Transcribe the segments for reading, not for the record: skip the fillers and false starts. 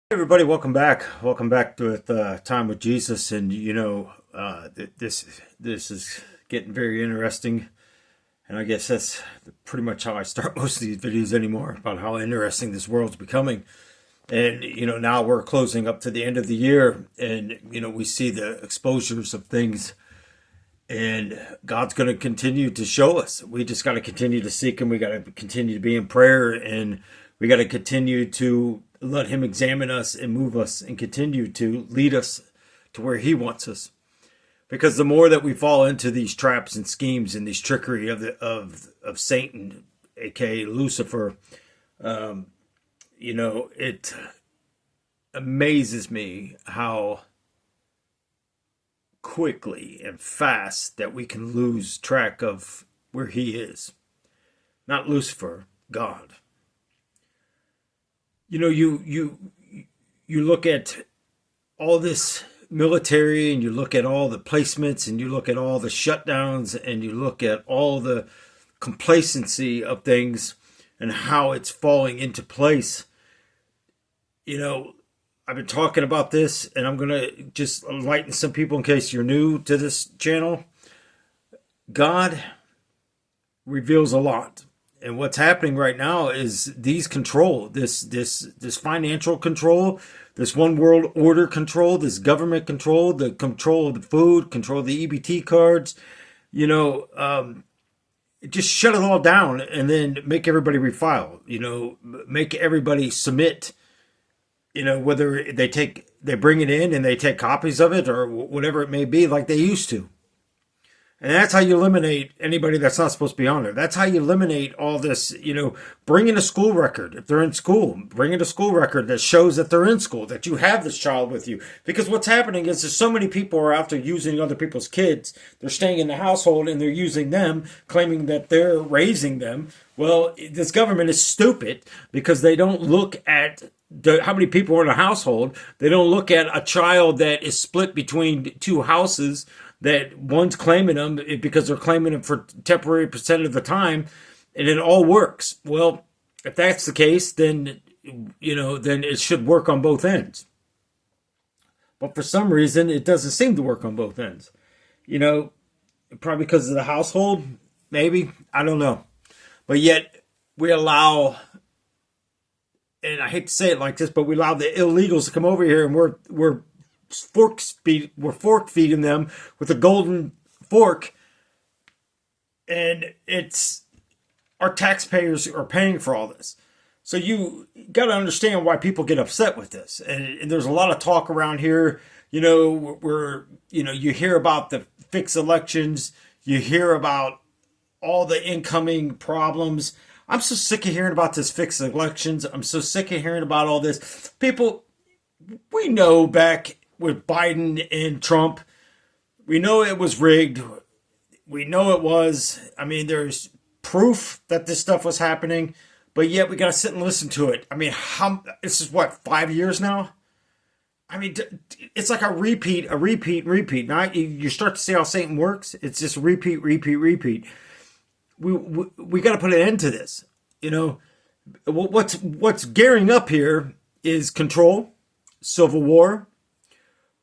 Hey everybody, welcome back. Welcome back to Time with Jesus. And this is getting very interesting. And I guess that's pretty much how I start most of these videos anymore, about how interesting this world's becoming. And now we're closing up to the end of the year, and we see the exposures of things, and God's going to continue to show us. We just got to continue to seek Him. We got to continue to be in prayer, and we got to continue to let Him examine us and move us and continue to lead us to where He wants us. Because the more that we fall into these traps and schemes and these trickery of Satan, aka Lucifer, it amazes me how quickly and fast that we can lose track of where He is. Not Lucifer, God. You look at all this military, and you look at all the placements, and you look at all the shutdowns, and you look at all the complacency of things and how it's falling into place. I've been talking about this, and I'm going to just enlighten some people in case you're new to this channel. God reveals a lot. And what's happening right now is these control, this financial control, this one world order control, this government control, the control of the food, control of the EBT cards, just shut it all down and then make everybody refile, make everybody submit, whether they bring it in and they take copies of it or whatever it may be, like they used to. And that's how you eliminate anybody that's not supposed to be on there. That's how you eliminate all this, bring in a school record. If they're in school, bring in a school record that shows that they're in school, that you have this child with you. Because what's happening is there's so many people are out there using other people's kids. They're staying in the household and they're using them, claiming that they're raising them. Well, this government is stupid because they don't look at how many people are in a household. They don't look at a child that is split between two houses, that one's claiming them because they're claiming them for temporary percent of the time, and it all works. Well, if that's the case, then then it should work on both ends. But for some reason, it doesn't seem to work on both ends. Probably because of the household, maybe, I don't know. But yet we allow, and I hate to say it like this, but we allow the illegals to come over here, and we're fork feeding them with a golden fork, and it's our taxpayers are paying for all this. So you got to understand why people get upset with this. And there's a lot of talk around here. You hear about the fixed elections, you hear about all the incoming problems. I'm so sick of hearing about this fixed elections. I'm so sick of hearing about all this. People, we know back with Biden and Trump, we know it was rigged. We know it was. I mean, there's proof that this stuff was happening, but yet we got to sit and listen to it. I mean, this is what, 5 years now? I mean, it's like a repeat. Now you start to see how Satan works. It's just repeat. We got to put an end to this. What's gearing up here is control, civil war,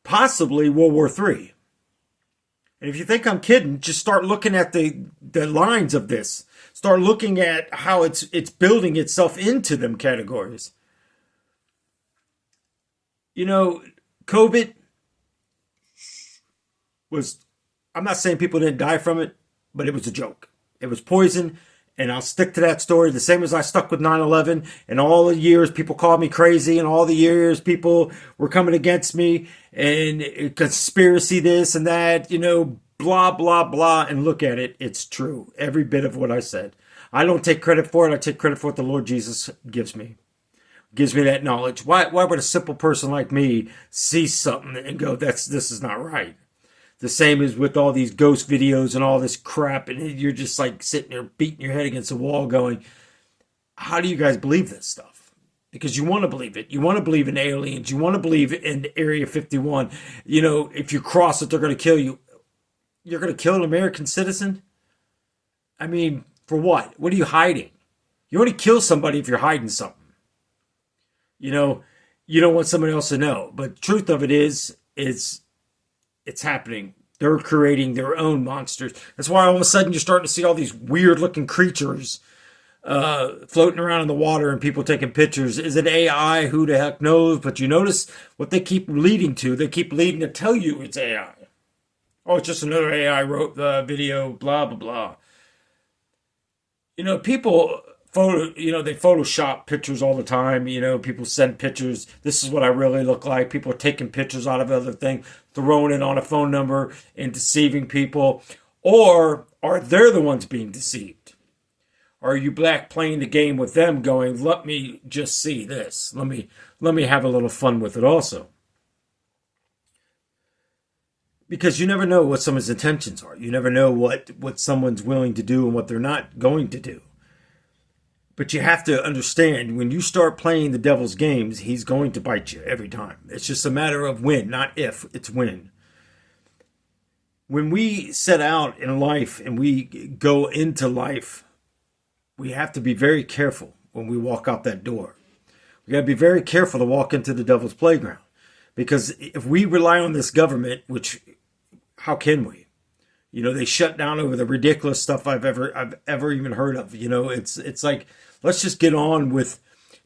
possibly World War III. And if you think I'm kidding, just start looking at the lines of this. Start looking at how it's building itself into them categories. COVID was, I'm not saying people didn't die from it, but it was a joke. It was poison. And I'll stick to that story the same as I stuck with 9/11. And all the years people called me crazy, and all the years people were coming against me, and conspiracy this and that, blah, blah, blah. And look at it. It's true. Every bit of what I said. I don't take credit for it. I take credit for what the Lord Jesus gives me. Gives me that knowledge. Why would a simple person like me see something and go, this is not right? The same as with all these ghost videos and all this crap, and you're just like sitting there beating your head against the wall going, how do you guys believe this stuff? Because you want to believe it. You want to believe in aliens. You want to believe in Area 51. If you cross it, they're going to kill you. You're going to kill an American citizen? I mean, for what? What are you hiding? You only kill somebody if you're hiding something. You don't want somebody else to know. But the truth of it is it's happening. They're creating their own monsters. That's why all of a sudden you're starting to see all these weird looking creatures floating around in the water and people taking pictures. Is it AI? Who the heck knows? But you notice what they keep leading to. They keep leading to tell you it's AI. Oh, it's just another AI wrote the video, blah, blah, blah. People they Photoshop pictures all the time. People send pictures. This is what I really look like. People are taking pictures out of other things, throwing it on a phone number and deceiving people. Or are they the ones being deceived? Are you black playing the game with them going, let me just see this. Let me have a little fun with it also. Because you never know what someone's intentions are. You never know what someone's willing to do and what they're not going to do. But you have to understand, when you start playing the devil's games, he's going to bite you every time. It's just a matter of when, not if, it's when. When we set out in life and we go into life, we have to be very careful when we walk out that door. We got to be very careful to walk into the devil's playground. Because if we rely on this government, which, how can we? They shut down over the ridiculous stuff I've ever even heard of. It's like, let's just get on with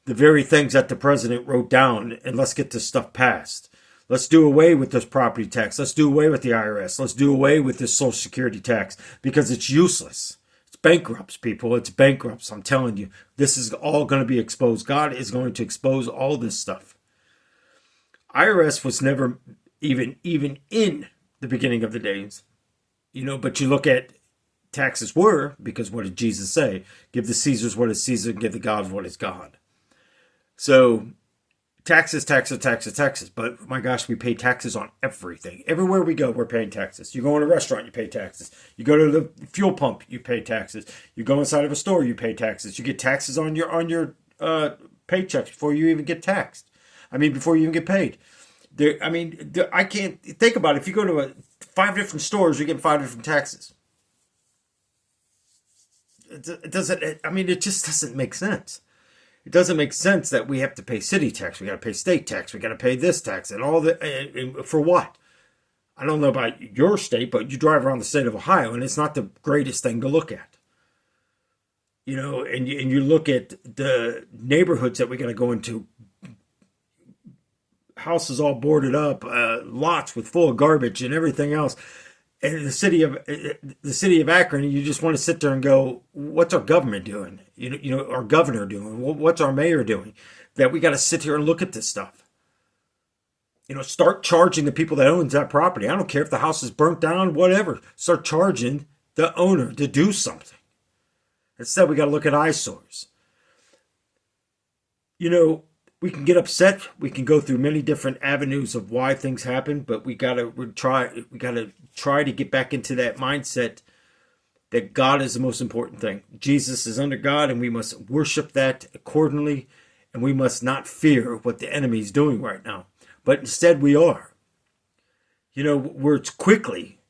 the very things that the president wrote down and let's get this stuff passed. Let's do away with this property tax. Let's do away with the IRS. Let's do away with this Social Security tax because it's useless. It's bankrupts, people. It's bankrupts. I'm telling you, this is all going to be exposed. God is going to expose all this stuff. IRS was never even in the beginning of the days. But you look at taxes were, because what did Jesus say? Give the Caesars what is Caesar and give the gods what is God. So taxes. But my gosh, we pay taxes on everything. Everywhere we go, we're paying taxes. You go in a restaurant, you pay taxes. You go to the fuel pump, you pay taxes. You go inside of a store, you pay taxes. You get taxes on your paychecks before you even get taxed. Before you even get paid. I can't think about it. If you go to 5 different stores, you get 5 different taxes. It doesn't. It just doesn't make sense. It doesn't make sense that we have to pay city tax. We got to pay state tax. We got to pay this tax and all that. And for what? I don't know about your state, but you drive around the state of Ohio, and it's not the greatest thing to look at. And you look at the neighborhoods that we got to go into. Houses all boarded up, lots with full of garbage and everything else. And the city of Akron, you just want to sit there and go, what's our government doing? Our governor doing? What's our mayor doing? That we got to sit here and look at this stuff. Start charging the people that owns that property. I don't care if the house is burnt down, whatever. Start charging the owner to do something. Instead, we got to look at eyesores. We can get upset. We can go through many different avenues of why things happen, but we gotta try to get back into that mindset that God is the most important thing. Jesus is under God, and we must worship that accordingly, and we must not fear what the enemy is doing right now. But instead, we are. We're quickly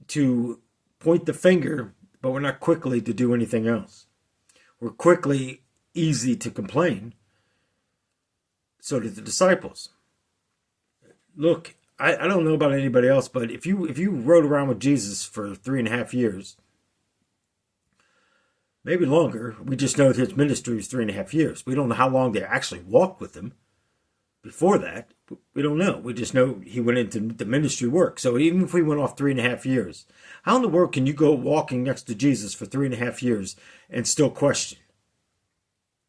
to point the finger, but we're not quickly to do anything else. We're quickly easy to complain. So did the disciples. Look, I don't know about anybody else, but if you rode around with Jesus for 3.5 years, maybe longer, we just know that his ministry was 3.5 years. We don't know how long they actually walked with him before that. We don't know. We just know he went into the ministry work. So even if we went off 3.5 years, how in the world can you go walking next to Jesus for 3.5 years and still question?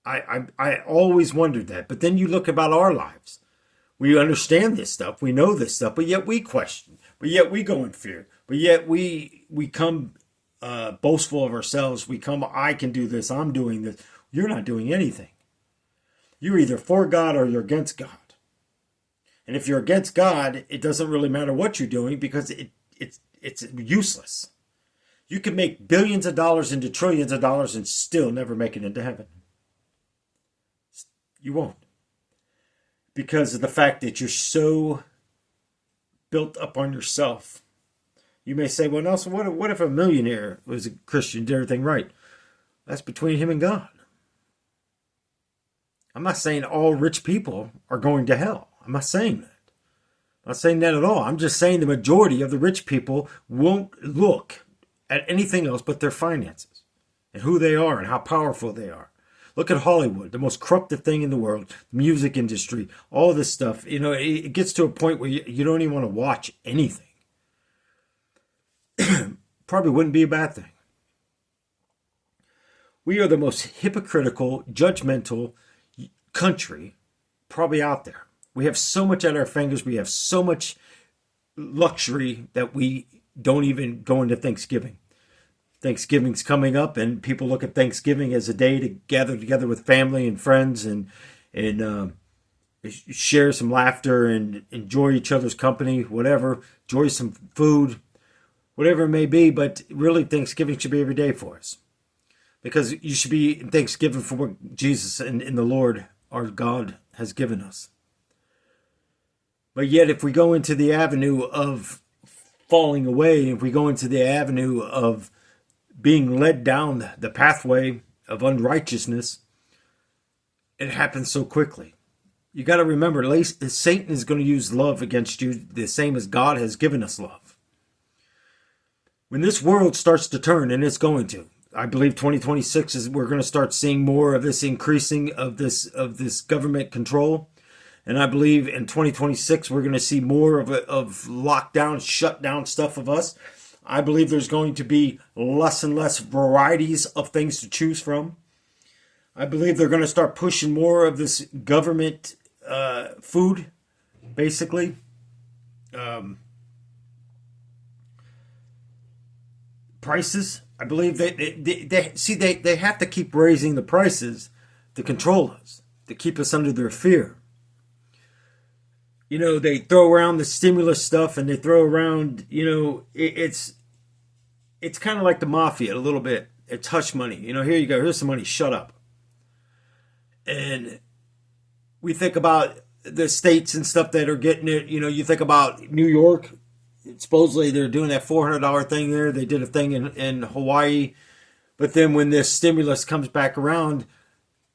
I always wondered that. But then you look about our lives. We understand this stuff. We know this stuff. But yet we question. But yet we go in fear. But yet we come boastful of ourselves. We come, I can do this. I'm doing this. You're not doing anything. You're either for God or you're against God. And if you're against God, it doesn't really matter what you're doing because it's useless. You can make billions of dollars into trillions of dollars and still never make it into heaven. You won't. Because of the fact that you're so built up on yourself. You may say, well, Nelson, what if a millionaire was a Christian, did everything right? That's between him and God. I'm not saying all rich people are going to hell. I'm not saying that. I'm not saying that at all. I'm just saying the majority of the rich people won't look at anything else but their finances and who they are and how powerful they are. Look at Hollywood, the most corrupted thing in the world, the music industry, all this stuff. You know, it gets to a point where you don't even want to watch anything. Probably wouldn't be a bad thing. We are the most hypocritical, judgmental country probably out there. We have so much at our fingers. We have so much luxury that we don't even go into Thanksgiving. Thanksgiving's coming up, and people look at Thanksgiving as a day to gather together with family and friends and share some laughter and enjoy each other's company, whatever, enjoy some food, whatever it may be. But really, Thanksgiving should be every day for us, because you should be in Thanksgiving for what Jesus and the Lord, our God, has given us. But yet, if we go into the avenue of falling away, if we go into the avenue of being led down the pathway of unrighteousness, it happens so quickly. You got to remember, Satan is going to use love against you the same as God has given us love. When this world starts to turn, and it's going to, I believe 2026 is we're going to start seeing more of this increasing of this government control. And I believe in 2026 we're going to see more of lockdown, shutdown stuff of us. I believe there's going to be less and less varieties of things to choose from. I believe they're going to start pushing more of this government food, basically. Prices. I believe they have to keep raising the prices to control us, to keep us under their fear. You know, they throw around the stimulus stuff, and they throw around, you know, it's kind of like the mafia a little bit. It's hush money. You know, here you go. Here's some money. Shut up. And we think about the states and stuff that are getting it. You know, you think about New York. Supposedly they're doing that $400 thing there. They did a thing in Hawaii. But then when this stimulus comes back around,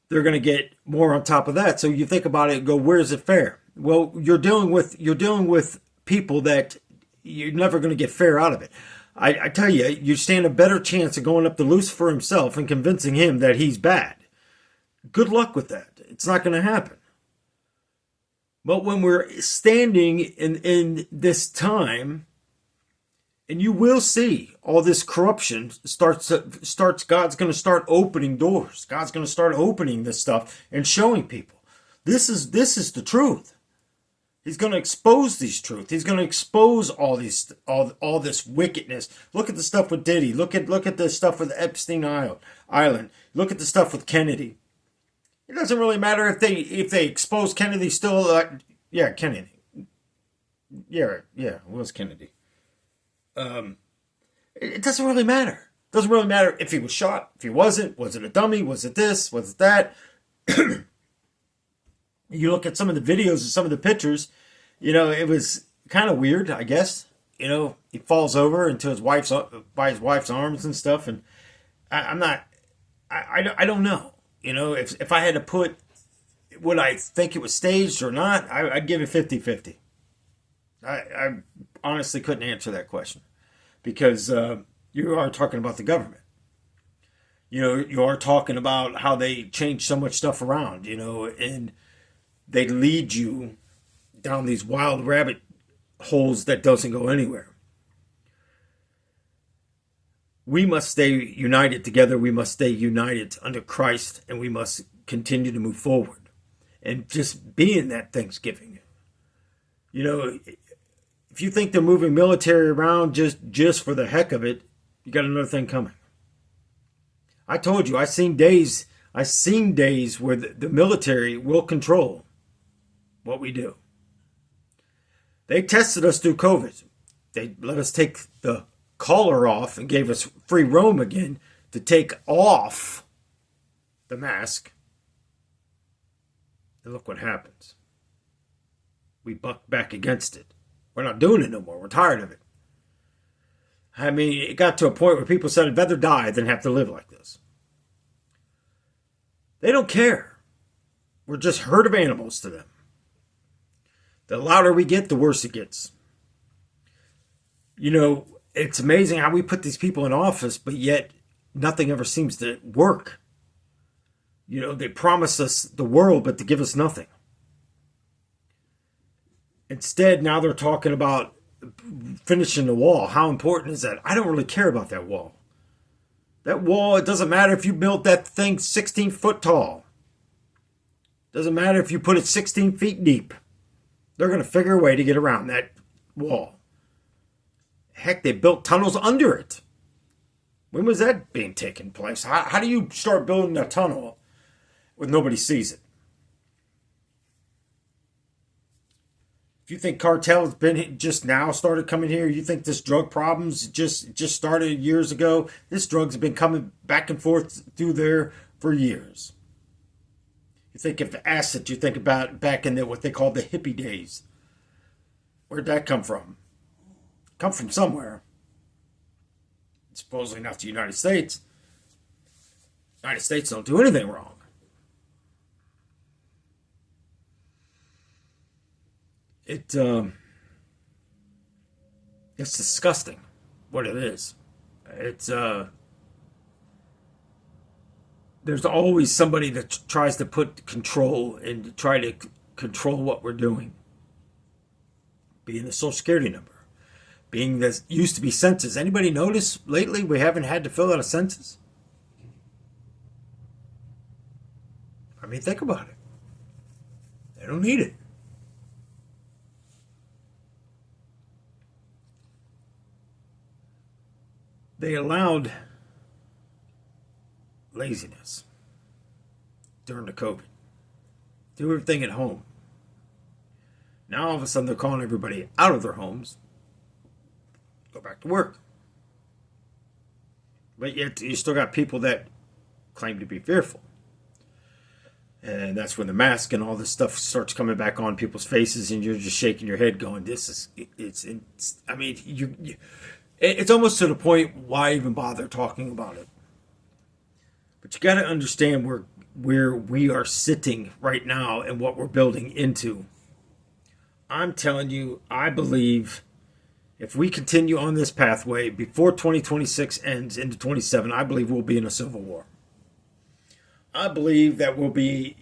they're going to get more on top of that. So you think about it and go, where's it fair? Well, you're dealing with people that you're never going to get fair out of it. I tell you, you stand a better chance of going up to Lucifer himself and convincing him that he's bad. Good luck with that. It's not going to happen. But when we're standing in this time, and you will see all this corruption starts. God's going to start opening doors. God's going to start opening this stuff and showing people this is the truth. He's going to expose these truths. He's going to expose all this wickedness. Look at the stuff with Diddy. Look at the stuff with Epstein Island. Look at the stuff with Kennedy. It doesn't really matter if they expose Kennedy still. Kennedy. It was Kennedy. It doesn't really matter. It doesn't really matter if he was shot, if he wasn't. Was it a dummy? Was it this? Was it that? You look at some of the videos and some of the pictures, you know, it was kind of weird, I guess. You know, he falls over into by his wife's arms and stuff. And I don't know. You know, if I had to put, would I think it was staged or not? I'd give it 50-50. I honestly couldn't answer that question, because you are talking about the government. You know, you are talking about how they change so much stuff around, you know, and they lead you down these wild rabbit holes that doesn't go anywhere. We must stay united together. We must stay united under Christ, and we must continue to move forward and just be in that Thanksgiving. You know, if you think they're moving military around just for the heck of it, you got another thing coming. I told you, I've seen days where the military will control what we do. They tested us through COVID. They let us take the collar off and gave us free roam again to take off the mask. And look what happens. We buck back against it. We're not doing it no more. We're tired of it. I mean, it got to a point where people said, I'd rather die than have to live like this. They don't care. We're just herd of animals to them. The louder we get, the worse it gets. You know, it's amazing how we put these people in office, but yet nothing ever seems to work. You know, they promise us the world, but to give us nothing. Instead, now they're talking about finishing the wall. How important is that? I don't really care about that wall. That wall, it doesn't matter if you built that thing 16 foot tall. Doesn't matter if you put it 16 feet deep. They're going to figure a way to get around that wall. Heck, they built tunnels under it. When was that being taken place? How do you start building a tunnel when nobody sees it? If you think cartels been just now started coming here, you think this drug problems just started years ago, this drugs have been coming back and forth through there for years. You think of acid, you think about back in what they call the hippie days. Where'd that come from? Come from somewhere. Supposedly not the United States. The United States don't do anything wrong. It's disgusting what it is. It's there's always somebody that tries to put control and to try to control what we're doing. Being the Social Security number, being this used to be census. Anybody notice lately we haven't had to fill out a census? I mean, think about it. They don't need it. They allowed laziness during the COVID. Do everything at home. Now all of a sudden they're calling everybody out of their homes. Go back to work. But yet you still got people that claim to be fearful. And that's when the mask and all this stuff starts coming back on people's faces, and you're just shaking your head going, it's I mean, it's almost to the point, why even bother talking about it? But you got to understand where we are sitting right now and what we're building into. I'm telling you, I believe if we continue on this pathway before 2026 ends into 27, I believe we'll be in a civil war. I believe that we'll be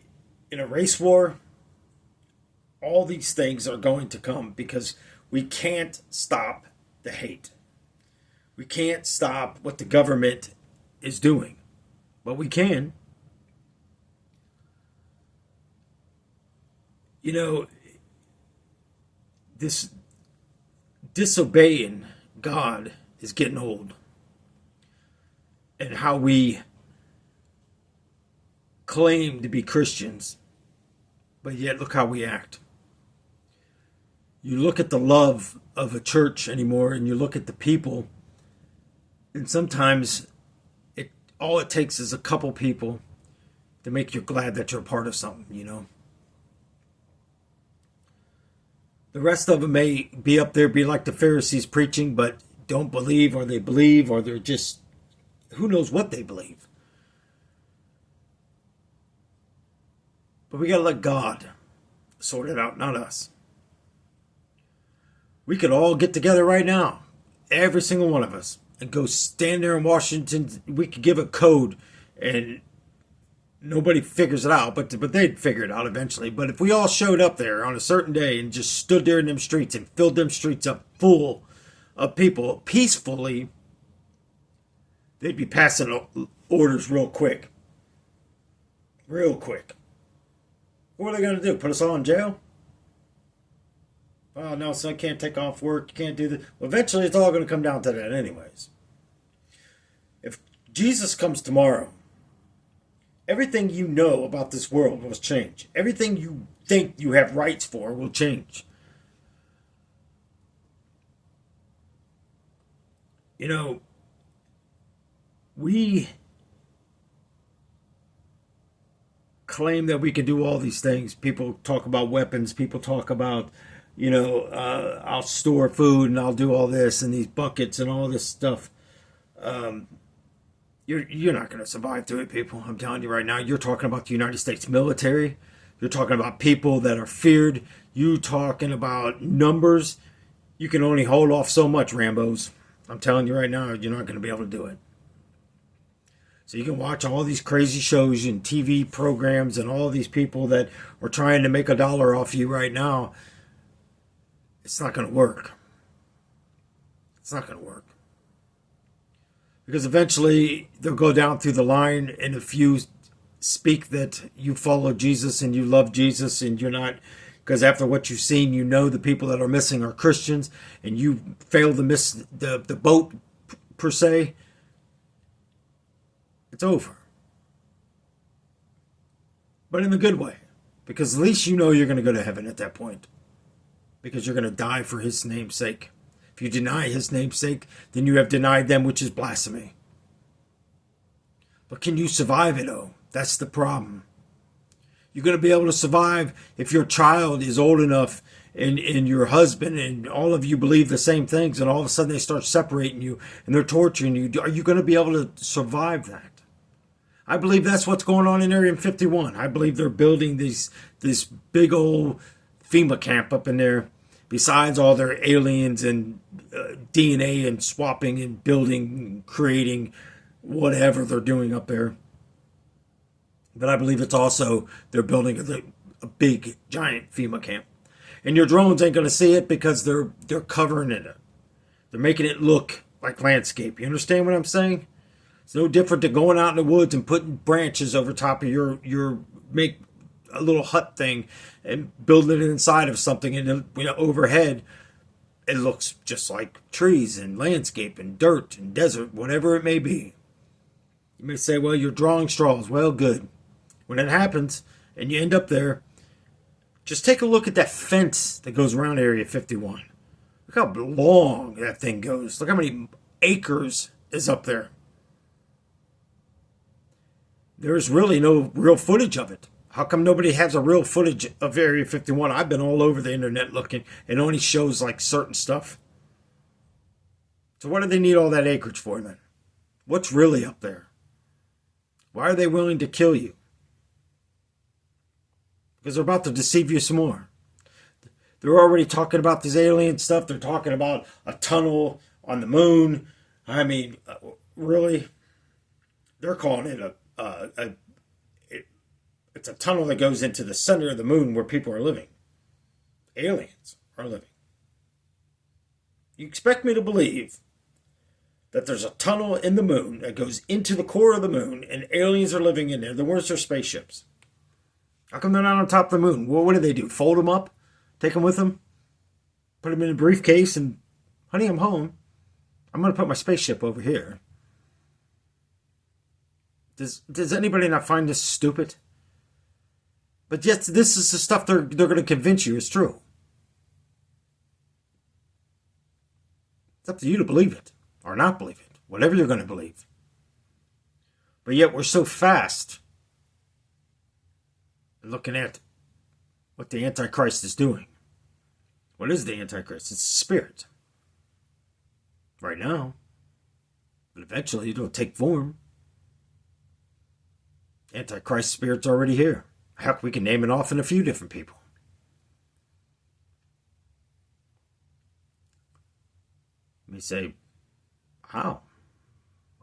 in a race war. All these things are going to come because we can't stop the hate. We can't stop what the government is doing, but we can. You know, this disobeying God is getting old. And how we claim to be Christians, but yet look how we act. You look at the love of a church anymore, and you look at the people, and sometimes all it takes is a couple people to make you glad that you're a part of something, you know. The rest of them may be up there, be like the Pharisees preaching, but don't believe, or they believe, or they're just, who knows what they believe. But we got to let God sort it out, not us. We could all get together right now, every single one of us, and go stand there in Washington. We could give a code and nobody figures it out, but they'd figure it out eventually. But if we all showed up there on a certain day and just stood there in them streets and filled them streets up full of people peacefully, they'd be passing orders real quick. Real quick. What are they going to do? Put us all in jail? Oh, no, son, can't take off work. You can't do that. Well, eventually it's all going to come down to that anyways. If Jesus comes tomorrow, everything you know about this world will change. Everything you think you have rights for will change. You know, we claim that we can do all these things. People talk about weapons. People talk about, you know, I'll store food and I'll do all this and these buckets and all this stuff. You're not going to survive through it, people. I'm telling you right now. You're talking about the United States military You're talking about people that are feared. You talking about numbers. You can only hold off so much, Rambos. I'm telling you right now, you're not going to be able to do it. So you can watch all these crazy shows and TV programs and all these people that are trying to make a dollar off you right now. It's not going to work. It's not going to work. Because eventually they'll go down through the line, and if you speak that you follow Jesus and you love Jesus and you're not, because after what you've seen, you know the people that are missing are Christians, and you fail to miss the boat per se, it's over. But in a good way, because at least you know you're going to go to heaven at that point, because you're going to die for his name's sake. If you deny his name's sake, then you have denied them, which is blasphemy. But can you survive it, though? That's the problem. You're going to be able to survive if your child is old enough and your husband and all of you believe the same things, and all of a sudden they start separating you and they're torturing you. Are you going to be able to survive that? I believe that's what's going on in Area 51. I believe they're building this big old FEMA camp up in there, besides all their aliens and DNA and swapping and building and creating whatever they're doing up there. But I believe it's also they're building a big, giant FEMA camp. And your drones ain't going to see it because they're covering it. They're making it look like landscape. You understand what I'm saying? It's no different than going out in the woods and putting branches over top of your make a little hut thing and building it inside of something, and overhead it looks just like trees and landscape and dirt and desert, whatever it may be. You may say, well, you're drawing straws. Well, good. When it happens and you end up there, just take a look at that fence that goes around Area 51. Look how long that thing goes. Look how many acres is up there. There's really no real footage of it. How come nobody has a real footage of Area 51? I've been all over the internet looking. It only shows like certain stuff. So what do they need all that acreage for then? What's really up there? Why are they willing to kill you? Because they're about to deceive you some more. They're already talking about this alien stuff. They're talking about a tunnel on the moon. I mean, really? They're calling it it's a tunnel that goes into the center of the moon where people are living. Aliens are living. You expect me to believe that there's a tunnel in the moon that goes into the core of the moon and aliens are living in there? Then where's their spaceships? How come they're not on top of the moon? Well, what do they do? Fold them up? Take them with them? Put them in a briefcase and, honey, I'm home. I'm going to put my spaceship over here. Does anybody not find this stupid? But yet, this is the stuff they're going to convince you is true. It's up to you to believe it or not believe it. Whatever you're going to believe. But yet, we're so fast looking at what the Antichrist is doing. What is the Antichrist? It's a spirit. Right now. But eventually it'll take form. Antichrist spirit's already here. Heck, we can name it off in a few different people. Let me say, how?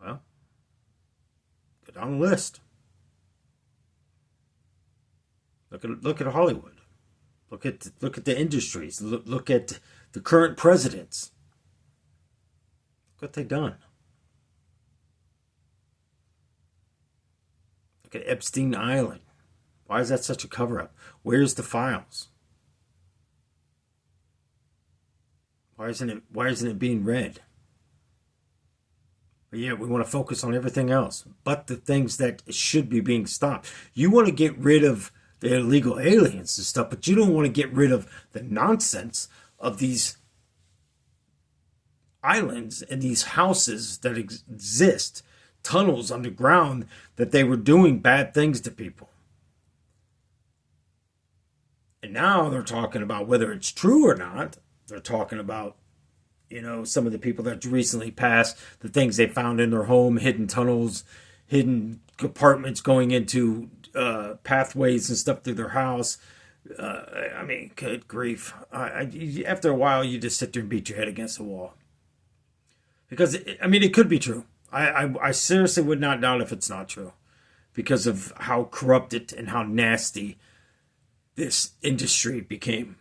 Well, go down the list. Look at Hollywood. Look at the industries. Look at the current presidents. Look what they've done. Look at Epstein Island. Why is that such a cover-up? Where's the files? Why isn't it being read? But yeah, we want to focus on everything else, but the things that should be being stopped. You want to get rid of the illegal aliens and stuff, but you don't want to get rid of the nonsense of these islands and these houses that exist, tunnels underground, that they were doing bad things to people. And now they're talking about whether it's true or not. They're talking about, some of the people that recently passed, the things they found in their home, hidden tunnels, hidden compartments going into pathways and stuff through their house. I mean, good grief. After a while, you just sit there and beat your head against the wall. Because, I mean, it could be true. I seriously would not doubt if it's not true. Because of how corrupted and how nasty this industry became.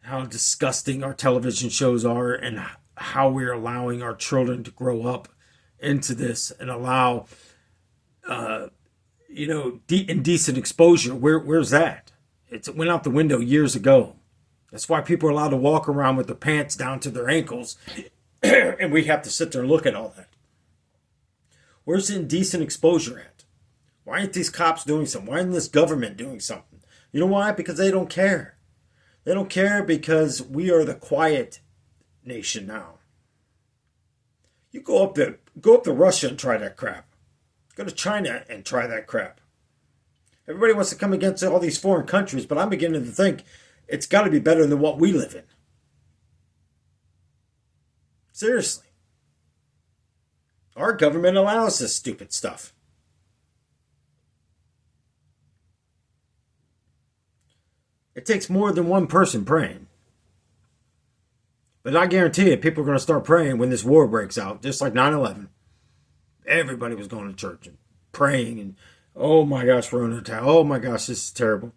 How disgusting our television shows are, and how we're allowing our children to grow up into this and allow, indecent exposure. Where's that? It went out the window years ago. That's why people are allowed to walk around with their pants down to their ankles, and we have to sit there and look at all that. Where's the indecent exposure at? Why aren't these cops doing something? Why isn't this government doing something? You know why? Because they don't care. They don't care because we are the quiet nation now. You go up to Russia and try that crap. Go to China and try that crap. Everybody wants to come against all these foreign countries, but I'm beginning to think it's got to be better than what we live in. Seriously. Our government allows this stupid stuff. It takes more than one person praying. But I guarantee you, people are going to start praying when this war breaks out, just like 9/11. Everybody was going to church and praying, and oh my gosh, we're under attack. Oh my gosh, this is terrible.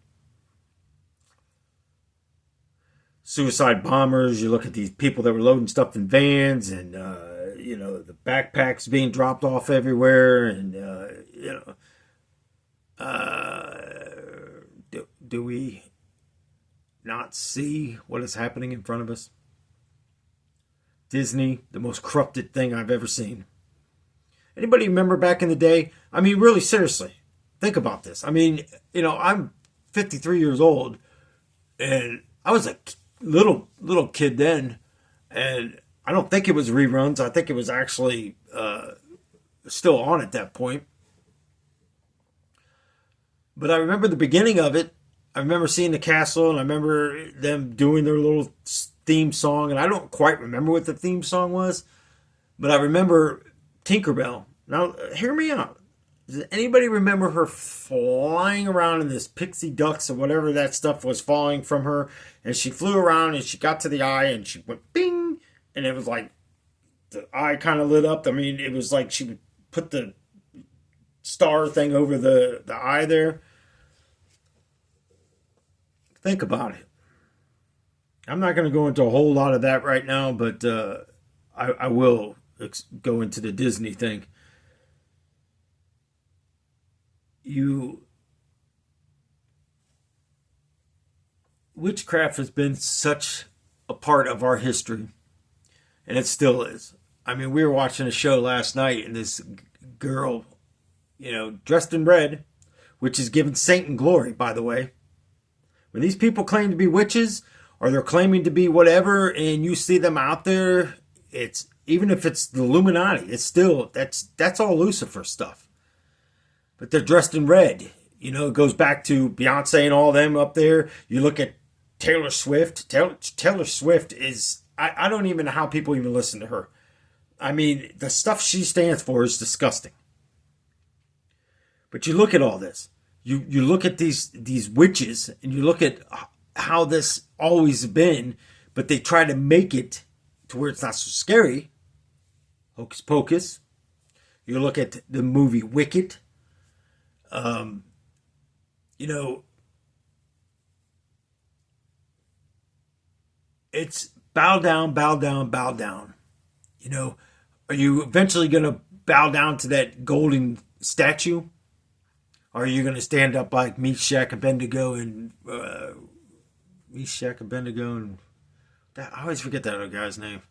Suicide bombers. You look at these people that were loading stuff in vans, and the backpacks being dropped off everywhere, and do we not see what is happening in front of us? Disney, the most corrupted thing I've ever seen. Anybody remember back in the day? I mean, really, seriously, think about this. I mean, I'm 53 years old, and I was a little kid then, and I don't think it was reruns. I think it was actually still on at that point. But I remember the beginning of it. I remember seeing the castle, and I remember them doing their little theme song, and I don't quite remember what the theme song was, but I remember Tinkerbell. Now, hear me out. Does anybody remember her flying around in this pixie ducks or whatever that stuff was falling from her, and she flew around, and she got to the eye, and she went bing, and it was like the eye kind of lit up. I mean, it was like she would put the star thing over the eye there. Think about it. I'm not going to go into a whole lot of that right now, but I will go into the Disney thing. Witchcraft has been such a part of our history, and it still is. I mean, we were watching a show last night, and this girl, dressed in red, which is giving Satan glory, by the way. When these people claim to be witches, or they're claiming to be whatever, and you see them out there, it's even if it's the Illuminati, it's still that's all Lucifer stuff. But they're dressed in red. It goes back to Beyonce and all them up there. You look at Taylor Swift. Taylor Swift is I don't even know how people even listen to her. I mean, the stuff she stands for is disgusting. But you look at all this. You look at these witches, and you look at how this always been, but they try to make it to where it's not so scary. Hocus Pocus. You look at the movie Wicked. It's bow down, bow down, bow down. Are you eventually going to bow down to that golden statue? Or are you going to stand up like Meshach, Abednego, and I always forget that other guy's name.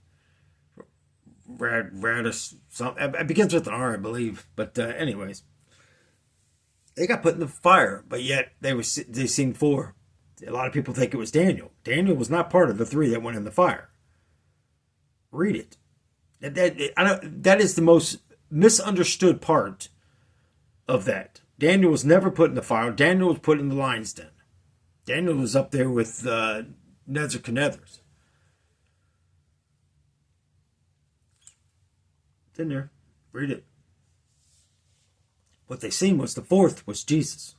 Radis, something. It begins with an R, I believe. But anyways, they got put in the fire, but yet they seen four. A lot of people think it was Daniel. Daniel was not part of the three that went in the fire. Read it. That is the most misunderstood part of that. Daniel was never put in the fire. Daniel was put in the lion's den. Daniel was up there with Nebuchadnezzar. It's in there. Read it. What they seen was the fourth was Jesus.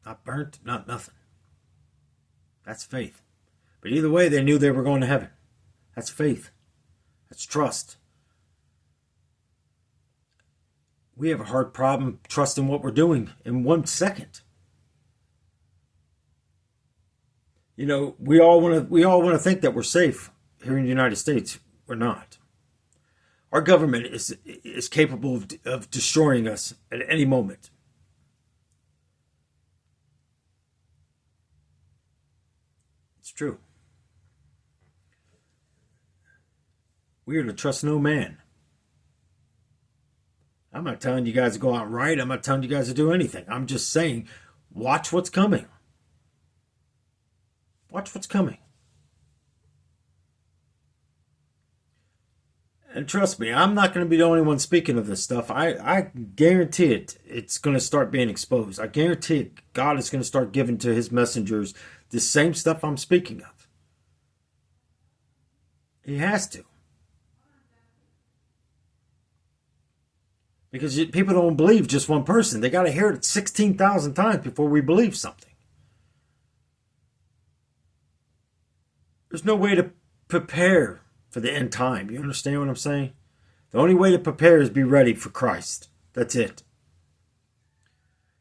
Not burnt, not nothing. That's faith. But either way, they knew they were going to heaven. That's faith. That's trust. We have a hard problem trusting what we're doing in 1 second. You know, we all want to think that we're safe here in the United States. We're not. Our government is capable of destroying us at any moment. It's true. We are to trust no man. I'm not telling you guys to go out and riot. I'm not telling you guys to do anything. I'm just saying, watch what's coming. Watch what's coming. And trust me, I'm not going to be the only one speaking of this stuff. I guarantee it's going to start being exposed. I guarantee it, God is going to start giving to his messengers the same stuff I'm speaking of. He has to. Because people don't believe just one person. They got to hear it 16,000 times before we believe something. There's no way to prepare for the end time. You understand what I'm saying? The only way to prepare is be ready for Christ. That's it.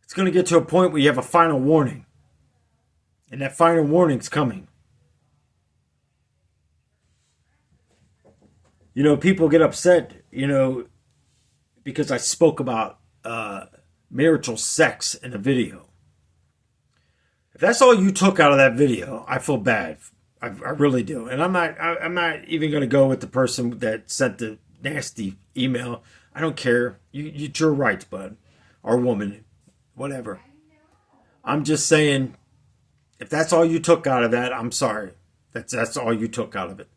It's going to get to a point where you have a final warning. And that final warning's coming. You know, people get upset, because I spoke about marital sex in a video. If that's all you took out of that video, I feel bad. I really do. And I'm not even going to go with the person that sent the nasty email. I don't care. It's your rights, bud. Or woman. Whatever. I'm just saying, if that's all you took out of that, I'm sorry. That's all you took out of it.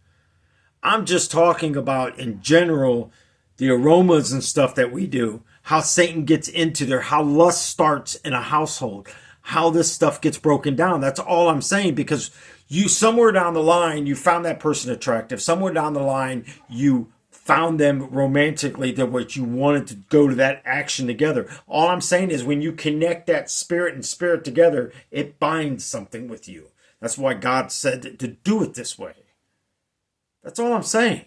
I'm just talking about, in general, the aromas and stuff that we do, how Satan gets into there, how lust starts in a household, how this stuff gets broken down. That's all I'm saying, because you, somewhere down the line, you found that person attractive. Somewhere down the line, you found them romantically, that what you wanted to go to that action together. All I'm saying is, when you connect that spirit and spirit together, it binds something with you. That's why God said to do it this way. That's all I'm saying.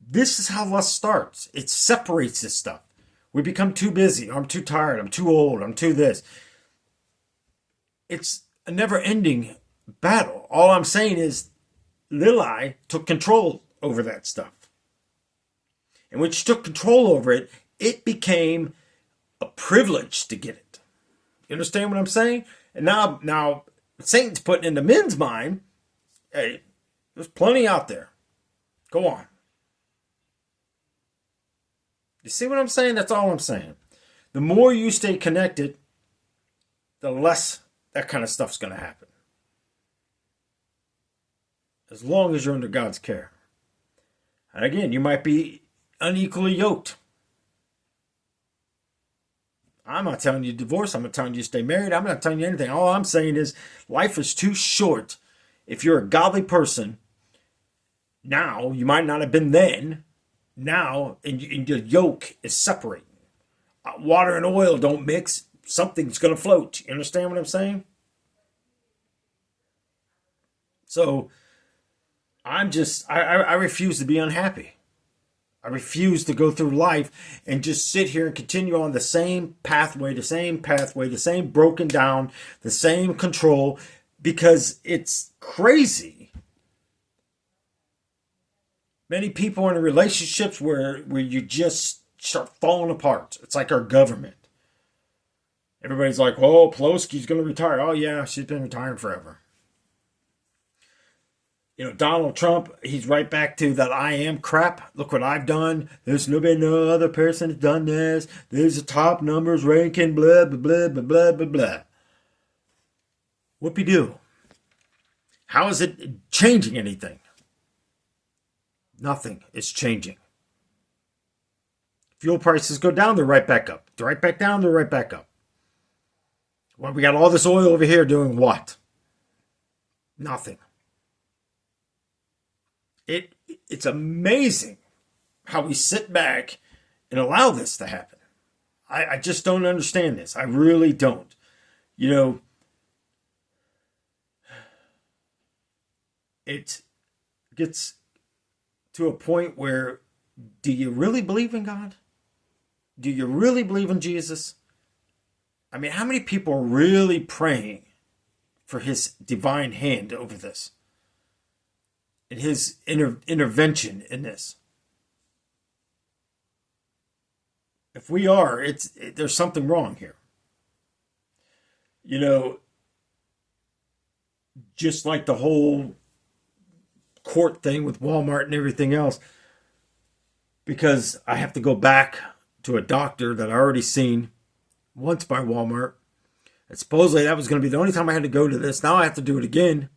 This is how lust starts. It separates this stuff. We become too busy. I'm too tired. I'm too old. I'm too this. It's a never-ending battle. All I'm saying is, Lili took control over that stuff. And when she took control over it, it became a privilege to get it. You understand what I'm saying? And now Satan's putting in the men's mind, hey, there's plenty out there. Go on. You see what I'm saying? That's all I'm saying. The more you stay connected, the less that kind of stuff's going to happen. As long as you're under God's care. And again, you might be unequally yoked. I'm not telling you to divorce. I'm not telling you to stay married. I'm not telling you anything. All I'm saying is, life is too short. If you're a godly person, now, you might not have been then, now, and your yoke is separating. Water and oil don't mix. Something's going to float. You understand what I'm saying? So, I refuse to be unhappy. I refuse to go through life and just sit here and continue on the same pathway, the same broken down, the same control, because it's crazy. Many people are in relationships where you just start falling apart. It's like our government. Everybody's like, oh, Pelosi's going to retire. Oh, yeah, she's been retiring forever. Donald Trump, he's right back to that I am crap. Look what I've done. There's no other person that's done this. There's the top numbers ranking, blah, blah, blah, blah, blah, blah, blah. Whoopie-doo. How is it changing anything? Nothing is changing. Fuel prices go down, they're right back up. They're right back down, they're right back up. Well, we got all this oil over here doing what? Nothing. It It's amazing how we sit back and allow this to happen. I just don't understand this. I really don't. You know, it gets to a point where, do you really believe in God? Do you really believe in Jesus? I mean, how many people are really praying for his divine hand over this and his intervention in this? If we are, there's something wrong here. You know, just like the whole court thing with Walmart and everything else, because I have to go back to a doctor that I already seen once by Walmart. And supposedly that was going to be the only time I had to go to this. Now I have to do it again.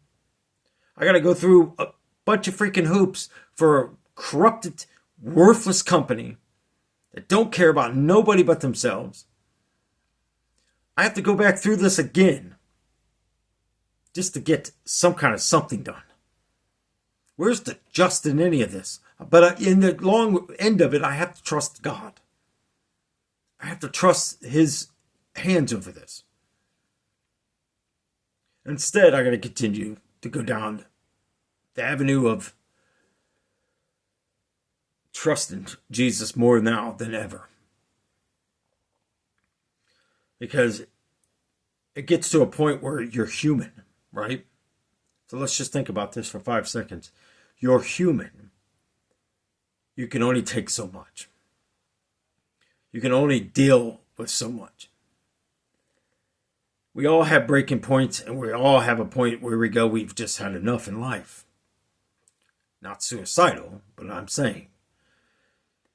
I got to go through a bunch of freaking hoops for a corrupted, worthless company that don't care about nobody but themselves. I have to go back through this again just to get some kind of something done. Where's the just in any of this? But in the long end of it, I have to trust God. I have to trust his hands over this. Instead, I got to continue to go down the avenue of trusting Jesus more now than ever. Because it gets to a point where you're human, right? So let's just think about this for 5 seconds. You're human. You can only take so much. You can only deal with so much. We all have breaking points, and we all have a point where we go, we've just had enough in life. Not suicidal, but I'm saying,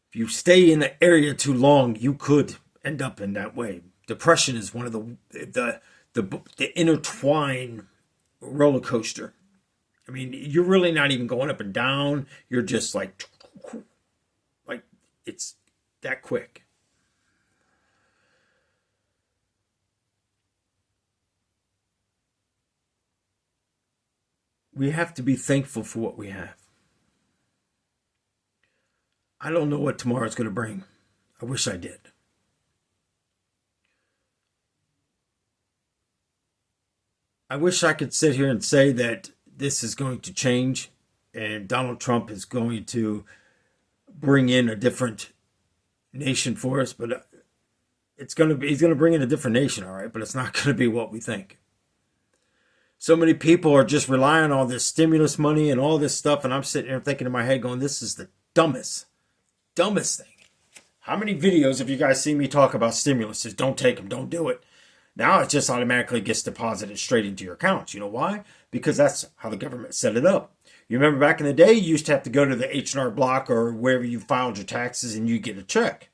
if you stay in the area too long, you could end up in that way. Depression is one of the intertwined roller coaster. I mean, you're really not even going up and down. You're just like it's that quick. We have to be thankful for what we have. I don't know what tomorrow's going to bring. I wish I did. I wish I could sit here and say that this is going to change and Donald Trump is going to bring in a different nation for us, but he's going to bring in a different nation, all right, but it's not going to be what we think. So many people are just relying on this stimulus money and all this stuff, and I'm sitting here thinking in my head going, this is the dumbest thing. How many videos have you guys seen me talk about stimulus? Don't take them, don't do it. Now it just automatically gets deposited straight into your accounts. You know why? Because that's how the government set it up. You remember back in the day, you used to have to go to the H&R Block or wherever you filed your taxes and you get a check.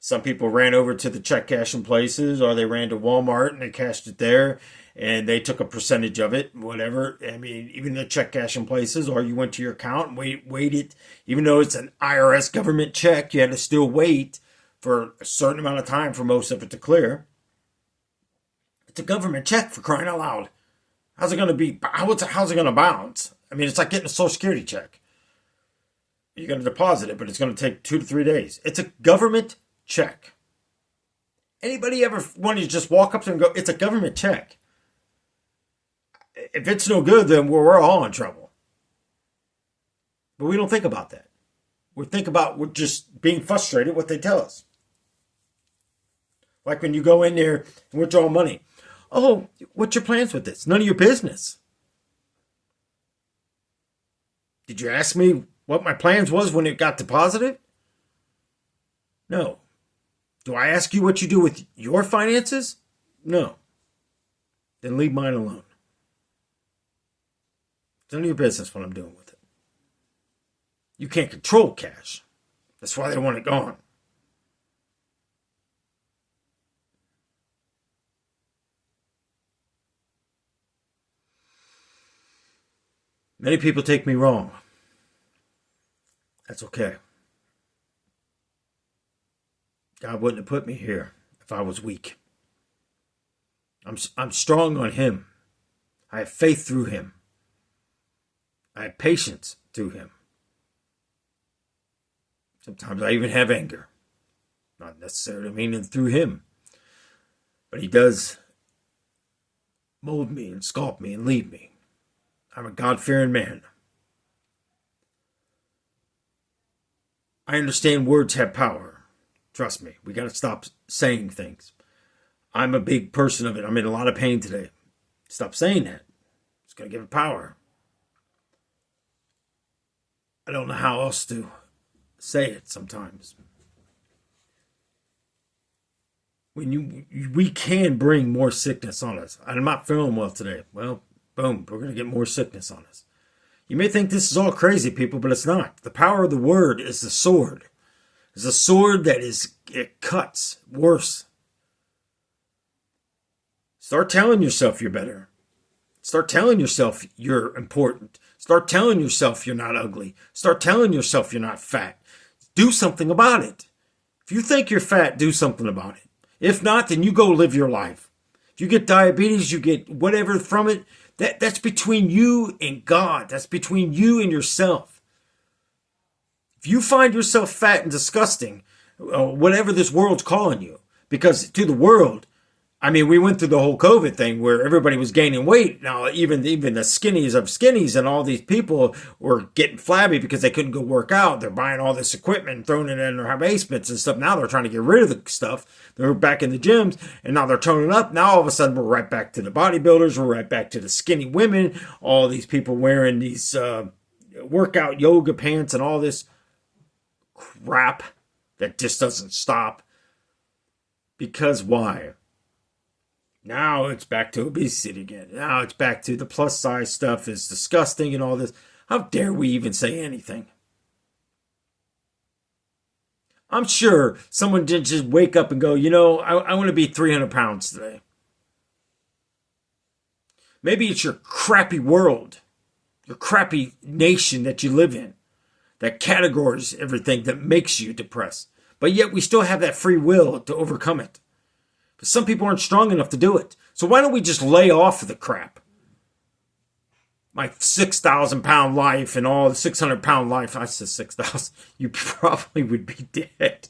Some people ran over to the check cashing places, or they ran to Walmart and they cashed it there and they took a percentage of it, whatever. I mean, even the check cashing places, or you went to your account and waited. Even though it's an IRS government check, you had to still wait for a certain amount of time for most of it to clear. It's a government check, for crying out loud. How's it going to be? How's it going to bounce? I mean, it's like getting a Social Security check. You're going to deposit it, but it's going to take 2 to 3 days. It's a government check. Anybody ever wanted to just walk up to them and go, it's a government check? If it's no good, then we're all in trouble. But we don't think about that. We're just being frustrated with what they tell us. Like when you go in there and withdraw money. Oh, what's your plans with this? None of your business. Did you ask me what my plans was when it got deposited? No. Do I ask you what you do with your finances? No. Then leave mine alone. It's none of your business what I'm doing with it. You can't control cash. That's why they want it gone. Many people take me wrong. That's okay. God wouldn't have put me here if I was weak. I'm strong on him. I have faith through him. I have patience through him. Sometimes I even have anger. Not necessarily meaning through him. But he does mold me and sculpt me and lead me. I'm a God-fearing man. I understand words have power. Trust me, we got to stop saying things. I'm a big person of it. I'm in a lot of pain today. Stop saying that. It's going to give it power. I don't know how else to say it sometimes. We can bring more sickness on us. I'm not feeling well today. Well, boom, we're going to get more sickness on us. You may think this is all crazy, people, but it's not. The power of the word is the sword. It's a sword that it cuts worse. Start telling yourself you're better. Start telling yourself you're important. Start telling yourself you're not ugly. Start telling yourself you're not fat. Do something about it. If you think you're fat, do something about it. If not, then you go live your life. If you get diabetes, you get whatever from it, that's between you and God. That's between you and yourself. If you find yourself fat and disgusting, whatever this world's calling you, because to the world, I mean, we went through the whole COVID thing where everybody was gaining weight. Now, even the skinnies of skinnies and all these people were getting flabby because they couldn't go work out. They're buying all this equipment and throwing it in their basements and stuff. Now they're trying to get rid of the stuff. They're back in the gyms and now they're toning up. Now all of a sudden we're right back to the bodybuilders. We're right back to the skinny women. All these people wearing these workout yoga pants and all this crap that just doesn't stop. Because why? Now it's back to obesity again. Now it's back to the plus size stuff is disgusting and all this. How dare we even say anything? I'm sure someone did just wake up and go, I want to be 300 pounds today. Maybe it's your crappy world, your crappy nation that you live in, that categories everything that makes you depressed. But yet we still have that free will to overcome it. But some people aren't strong enough to do it. So why don't we just lay off of the crap? My 6,000 pound life and all the 600 pound life. I said 6,000. You probably would be dead.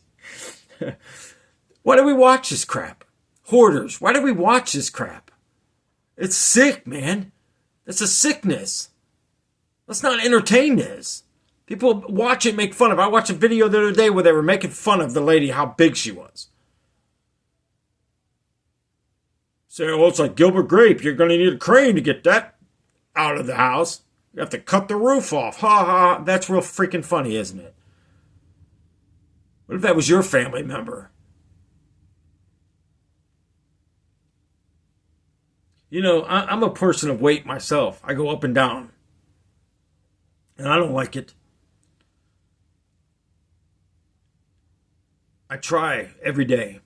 Why do we watch this crap? Hoarders. Why do we watch this crap? It's sick, man. It's a sickness. Let's not entertain this. People watch it, make fun of it. I watched a video the other day where they were making fun of the lady, how big she was. Say, well, it's like Gilbert Grape. You're going to need a crane to get that out of the house. You have to cut the roof off. Ha ha. That's real freaking funny, isn't it? What if that was your family member? I'm a person of weight myself. I go up and down. And I don't like it. I try every day.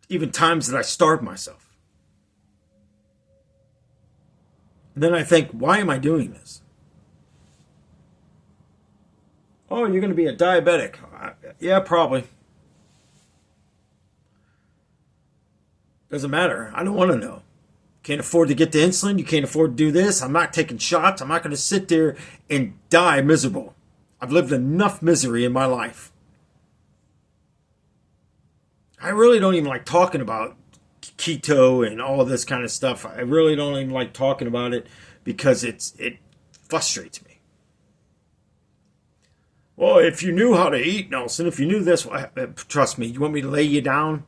Even times that I starve myself. And then I think, why am I doing this? Oh, you're going to be a diabetic. Yeah, probably. Doesn't matter. I don't want to know. Can't afford to get the insulin. You can't afford to do this. I'm not taking shots. I'm not going to sit there and die miserable. I've lived enough misery in my life. I really don't even like talking about keto and all of this kind of stuff. I really don't even like talking about it because it frustrates me. Well, if you knew how to eat, Nelson, if you knew this, trust me, you want me to lay you down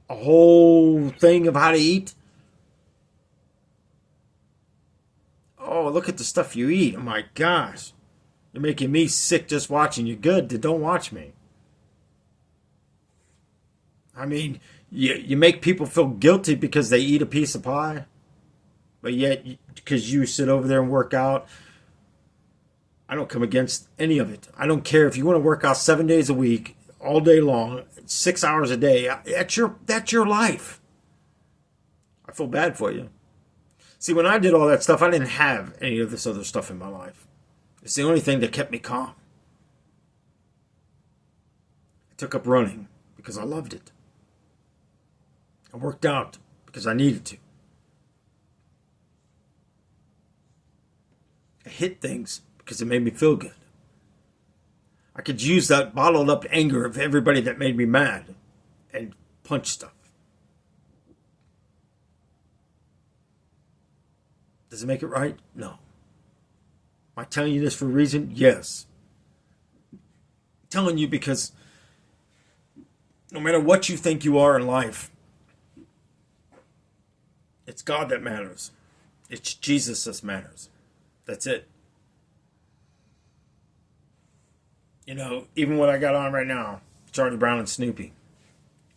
a whole thing of how to eat? Oh, look at the stuff you eat. Oh my gosh. You're making me sick just watching you. Good, then don't watch me. I mean, you make people feel guilty because they eat a piece of pie. But yet, because you sit over there and work out, I don't come against any of it. I don't care if you want to work out 7 days a week, all day long, 6 hours a day. That's your life. I feel bad for you. See, when I did all that stuff, I didn't have any of this other stuff in my life. It's the only thing that kept me calm. I took up running because I loved it. I worked out because I needed to. I hit things because it made me feel good. I could use that bottled up anger of everybody that made me mad and punch stuff. Does it make it right? No. Am I telling you this for a reason? Yes. I'm telling you because no matter what you think you are in life, it's God that matters. It's Jesus that matters. That's it. You know, even what I got on right now, Charlie Brown and Snoopy.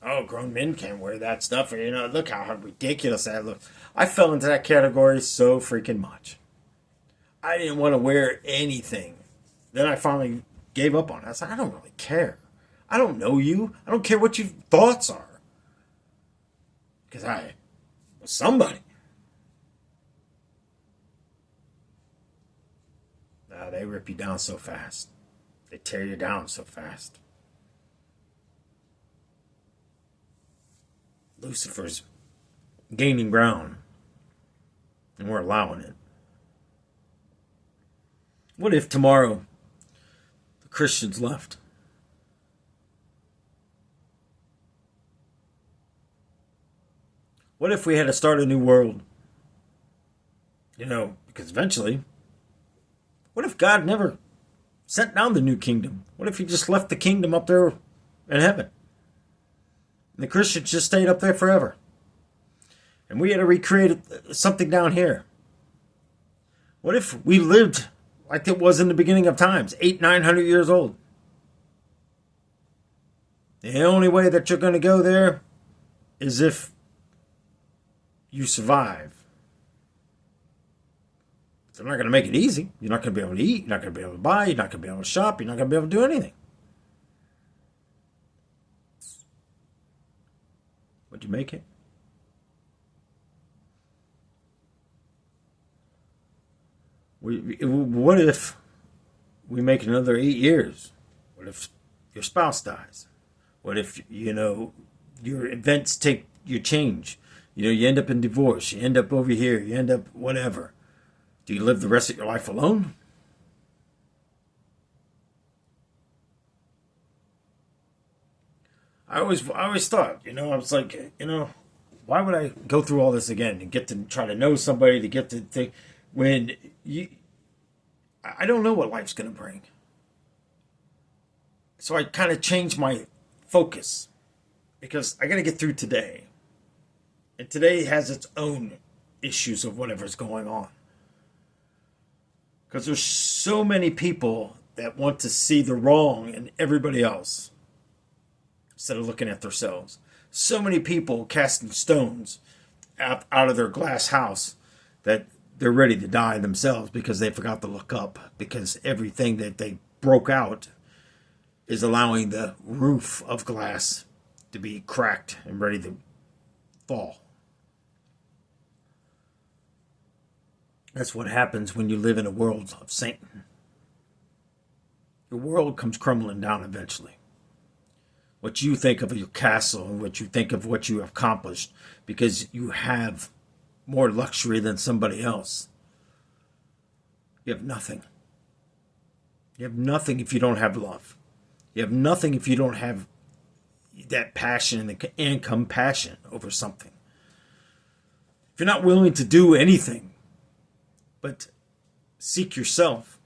Oh, grown men can't wear that stuff. You know, look how ridiculous that looks. I fell into that category so freaking much. I didn't want to wear anything. Then I finally gave up on it. I was like, I don't really care. I don't know you. I don't care what your thoughts are. Because I was somebody. They rip you down so fast. They tear you down so fast. Lucifer's gaining ground. And we're allowing it. What if tomorrow the Christians left? What if we had to start a new world? You know, because eventually, what if God never sent down the new kingdom? What if he just left the kingdom up there in heaven? And the Christians just stayed up there forever. And we had to recreate something down here. What if we lived like it was in the beginning of times, 800-900 years old? The only way that you're going to go there is if you survive. They're not going to make it easy. You're not going to be able to eat. You're not going to be able to buy. You're not going to be able to shop. You're not going to be able to do anything. Would you make it? What if we make another 8 years? What if your spouse dies? What if, you know, your events you change? You know, you end up in divorce. You end up over here. You end up whatever. Do you live the rest of your life alone? I always thought, you know, I was like, you know, why would I go through all this again and get to try to know somebody to get to think when I don't know what life's going to bring. So I kind of changed my focus because I got to get through today. And today has its own issues of whatever's going on. Because there's so many people that want to see the wrong in everybody else instead of looking at themselves. So many people casting stones out of their glass house that they're ready to die themselves because they forgot to look up, because everything that they broke out is allowing the roof of glass to be cracked and ready to fall. That's what happens when you live in a world of Satan. Your world comes crumbling down eventually. What you think of your castle and what you think of what you have accomplished because you have more luxury than somebody else. You have nothing. You have nothing if you don't have love. You have nothing if you don't have that passion and compassion over something. If you're not willing to do anything but seek yourself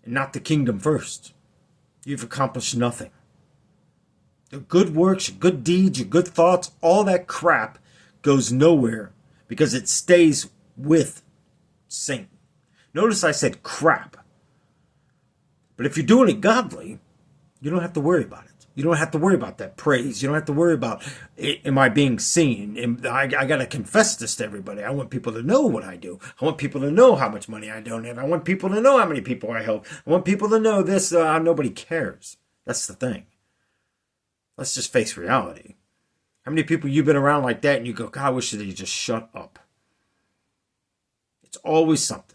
and not the kingdom first, you've accomplished nothing. Your good works, your good deeds, your good thoughts, all that crap goes nowhere because it stays with Satan. Notice I said crap. But if you're doing it godly, you don't have to worry about it. You don't have to worry about that praise. You don't have to worry about, am I being seen? I got to confess this to everybody. I want people to know what I do. I want people to know how much money I donate. I want people to know how many people I help. I want people to know this. Nobody cares. That's the thing. Let's just face reality. How many people you've been around like that and you go, God, I wish that you just shut up. It's always something.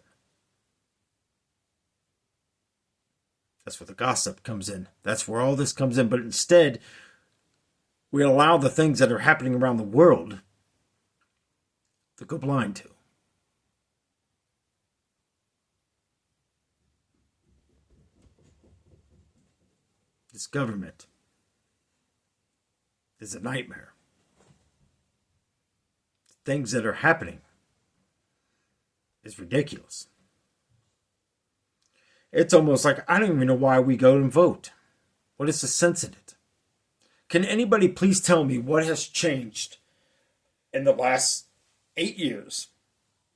That's where the gossip comes in. That's where all this comes in. But instead, we allow the things that are happening around the world to go blind to. This government is a nightmare. Things that are happening is ridiculous. It's almost like I don't even know why we go and vote. What is the sense in it? Can anybody please tell me what has changed in the last 8 years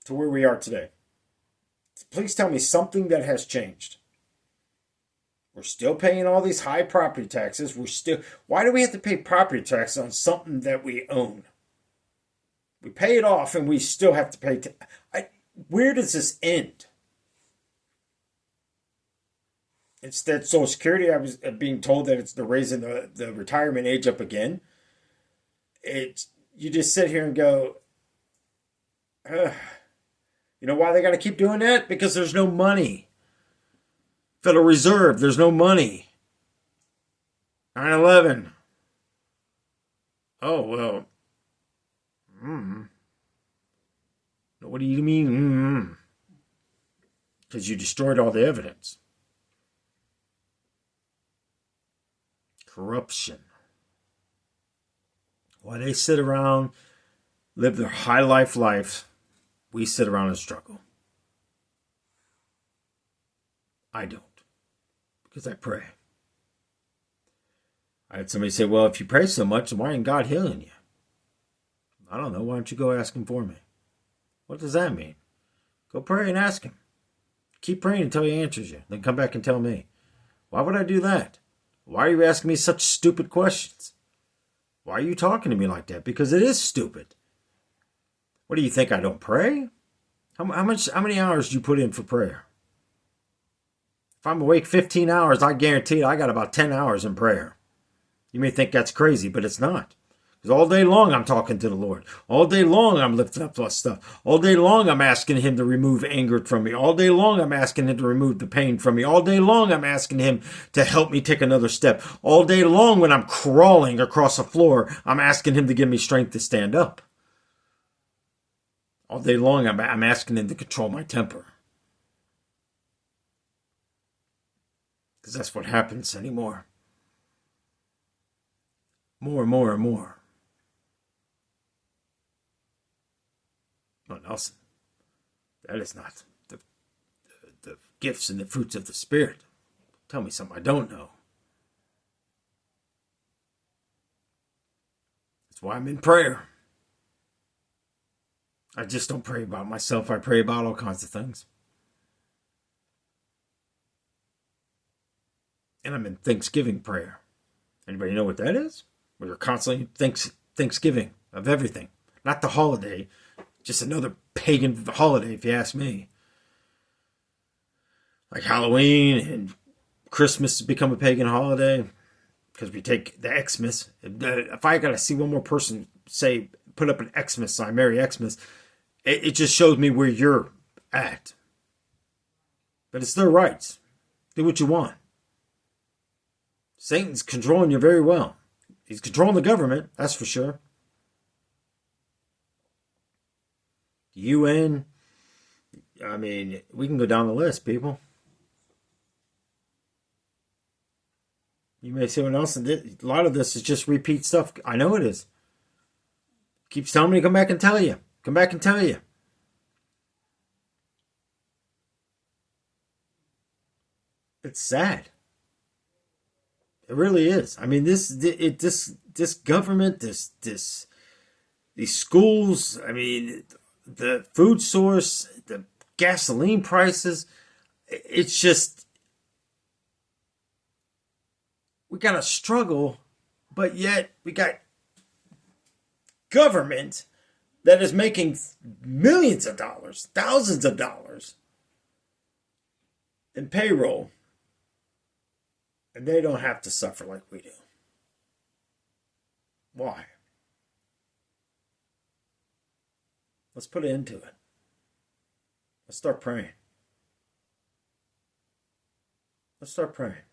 to where we are today? Please tell me something that has changed. We're still paying all these high property taxes. Why do we have to pay property tax on something that we own? We pay it off and we still have to pay. Where does this end? Instead, Social Security, I was being told that they're raising the retirement age up again. You just sit here and go, you know why they got to keep doing that? Because there's no money. Federal Reserve, there's no money. 9/11. Oh, well. What do you mean? Because you destroyed all the evidence. Corruption. While they sit around, live their high life, we sit around and struggle. I don't. Because I pray. I had somebody say, well, if you pray so much, why ain't God healing you? I don't know. Why don't you go ask him for me? What does that mean? Go pray and ask him. Keep praying until he answers you. Then come back and tell me. Why would I do that? Why are you asking me such stupid questions? Why are you talking to me like that? Because it is stupid. What do you think? I don't pray? How many hours do you put in for prayer? If I'm awake 15 hours, I guarantee I got about 10 hours in prayer. You may think that's crazy, but it's not. Because all day long I'm talking to the Lord. All day long I'm lifting up that stuff. All day long I'm asking him to remove anger from me. All day long I'm asking him to remove the pain from me. All day long I'm asking him to help me take another step. All day long when I'm crawling across the floor, I'm asking him to give me strength to stand up. All day long I'm asking him to control my temper. Because that's what happens anymore. More and more and more. No, Nelson, that is not the gifts and the fruits of the Spirit. Tell me something I don't know. That's why I'm in prayer. I just don't pray about myself. I pray about all kinds of things. And I'm in Thanksgiving prayer. Anybody know what that is? Where you're constantly Thanksgiving of everything. Not the holiday. Just another pagan holiday, if you ask me. Like Halloween and Christmas has become a pagan holiday. Because we take the Xmas. If I got to see one more person say, put up an Xmas sign, Merry Xmas, it just shows me where you're at. But it's their rights. Do what you want. Satan's controlling you very well. He's controlling the government, that's for sure. The UN. I mean, we can go down the list, people. You may say what else. A lot of this is just repeat stuff. I know it is. Keeps telling me to come back and tell you. Come back and tell you. It's sad. It really is. I mean, this government, these schools. I mean, the food source, the gasoline prices. It's just we got to struggle, but yet we got government that is making millions of dollars, thousands of dollars in payroll. And they don't have to suffer like we do. Why? Let's put an end to it. Let's start praying. Let's start praying.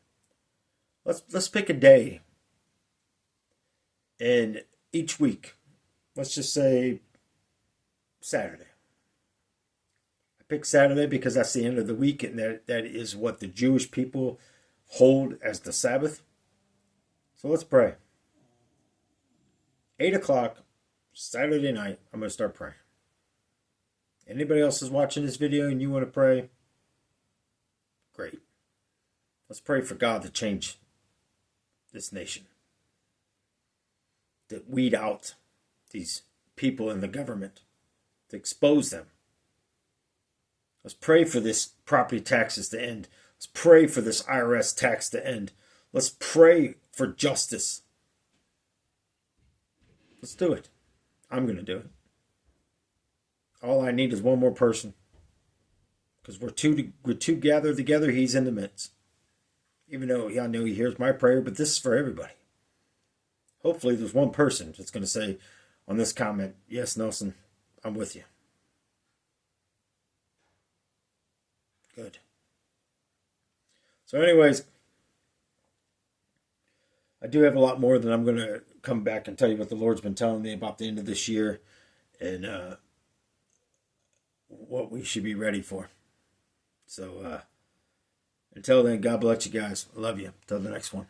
Let's pick a day. And each week, let's just say Saturday. I pick Saturday because that's the end of the week, and that is what the Jewish people hold as the Sabbath. So let's pray. 8 o'clock, Saturday night, I'm going to start praying. Anybody else is watching this video and you want to pray? Great. Let's pray for God to change this nation. To weed out these people in the government. To expose them. Let's pray for this property taxes to end. Let's pray for this IRS tax to end. Let's pray for justice. Let's do it. I'm going to do it. All I need is one more person. Because we're two gathered together, he's in the midst. Even though I know he hears my prayer, but this is for everybody. Hopefully there's one person that's going to say on this comment, yes, Nelson, I'm with you. Good. So anyways, I do have a lot more that I'm going to come back and tell you what the Lord's been telling me about the end of this year and what we should be ready for. So until then, God bless you guys. I love you. Until the next one.